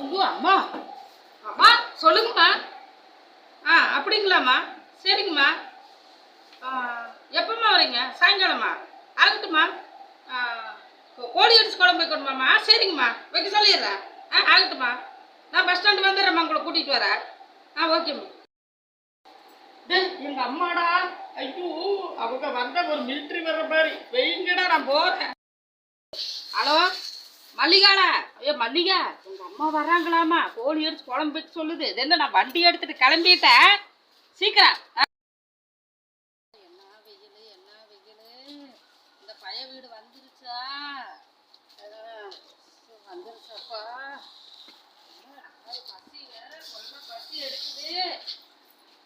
ஐயோ அம்மா, அம்மா சொல்லுங்கம்மா. அப்படிங்களாம்மா? சரிங்கம்மா. எப்போம்மா வரீங்க? சாயங்காலமா? ஆகட்டும்மா. கோழி அடிச்சு குழம்பு வைக்கணுமாம்மா? சரிங்கம்மா, வைக்க சொல்லிடுறேன். ஆகட்டும்மா. நான் பஸ் ஸ்டாண்டு வந்துடுறேம்மா, உங்களை கூட்டிகிட்டு வரேன். ஓகேம்மா. எங்கள் அம்மாடா. ஐயோ, அவங்க வந்த ஒரு மிலிட்ரி வர்ற மாதிரி வெயிங்கடா, நான் போகிறேன். ஹலோ மல்லிகாடா? ஐயோ மல்லிகா, உங்க அம்மா வர்றாங்களாமா? கோழி அடிச்சு குழம்பு வைக்க சொல்லுது. இது என்ன, நான் வண்டி எடுத்துட்டு கிளம்பிட்டேன். சீக்கிரம். என்ன வெயில், என்ன வெயில். இந்த பய வீடு வந்துருச்சா? வந்துருச்சாப்பா. பசி வேற, கொள்ள பசி எடுக்குது.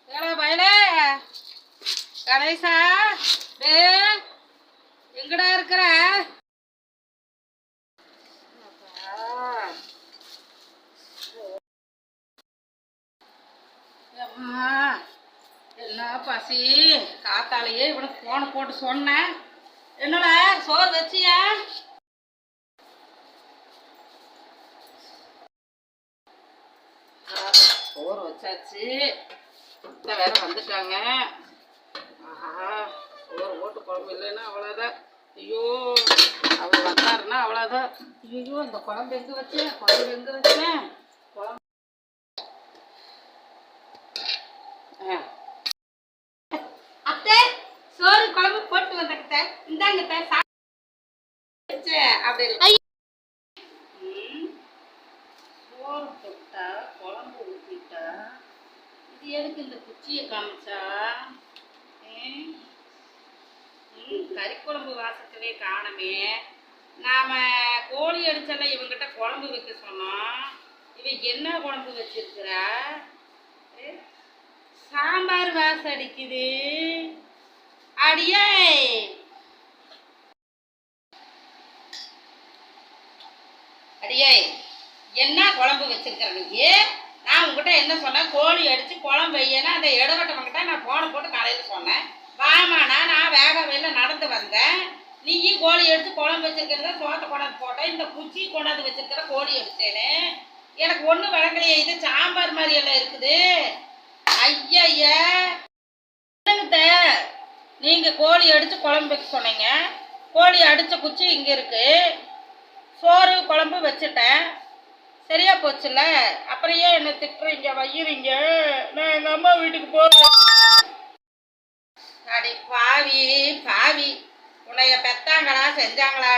ஏடா பயலே கணேசா, டே எங்கடா இருக்கிற? என்ன பசி, காத்தாலேயே இவனுக்கு போனை போட்டு சொன்னேன். என்னோட சோறு வச்சியா? சோறு வச்சாச்சு. வேற வந்துட்டாங்க. ஆஹா, சோறு போட்டு குழம்பு இல்லைன்னா அவ்வளோதான். ஐயோ, அவர் வந்தாருன்னா அவ்வளோதான். ஐயோ, இந்த குழம்பு எங்கே வச்சேன், குழம்பு எங்கே வச்சேன்? குழம்பு அத்தை, சோறு குழம்பு போட்டு வந்தக்கிட்ட இந்தாங்கத்த அப்படி சோறு போட்டா குழம்பு ஊற்றிட்டா இது எதுக்கு இந்த குச்சியை காமிச்சா? கறி குழம்பு வாசத்திலே காணமே. நாம கோழி அடிச்சால இவங்கிட்ட குழம்பு வைக்க சொன்னோம். இவன் என்ன குழம்பு வச்சிருக்கிறா? சாம்பார் வாசம் அடிக்குது. அடியே அடியே, என்ன குழம்பு வச்சிருக்கிற நீ? நான் உங்ககிட்ட என்ன சொன்னேன்? கோழி அடிச்சு குழம்பு வையனா அந்த இடவட்டவங்கிட்ட நான் போன போட்டு காலையில் சொன்னேன். வாமானா நான் வேக வெயில நடந்து வந்தேன். நீயும் கோழி அடிச்சு குழம்பு வச்சிருக்கிறத சோத்தை கொண்டாந்து போட்டேன். இந்த குச்சி கொண்டாந்து வச்சிருக்கிற கோழி அடிச்சேன்னு எனக்கு ஒன்றும் விளங்கலையே. இது சாம்பார் மாதிரி எல்லாம் இருக்குது. ஐயா, நீங்க கோழி அடிச்சு குழம்பு வைக்க சொன்னீங்க. கோழி அடிச்ச குச்சி இங்க இருக்கு. சோறு குழம்பு வச்சுட்டேன், சரியா போச்சுல்ல. அப்புறம் ஏன் என்ன திட்டுறீங்க, வையுறீங்க? நான் எங்க அம்மா வீட்டுக்கு போறேன். அடி பாவி பாவி, உன்னைய பெத்தாங்களா செஞ்சாங்களா?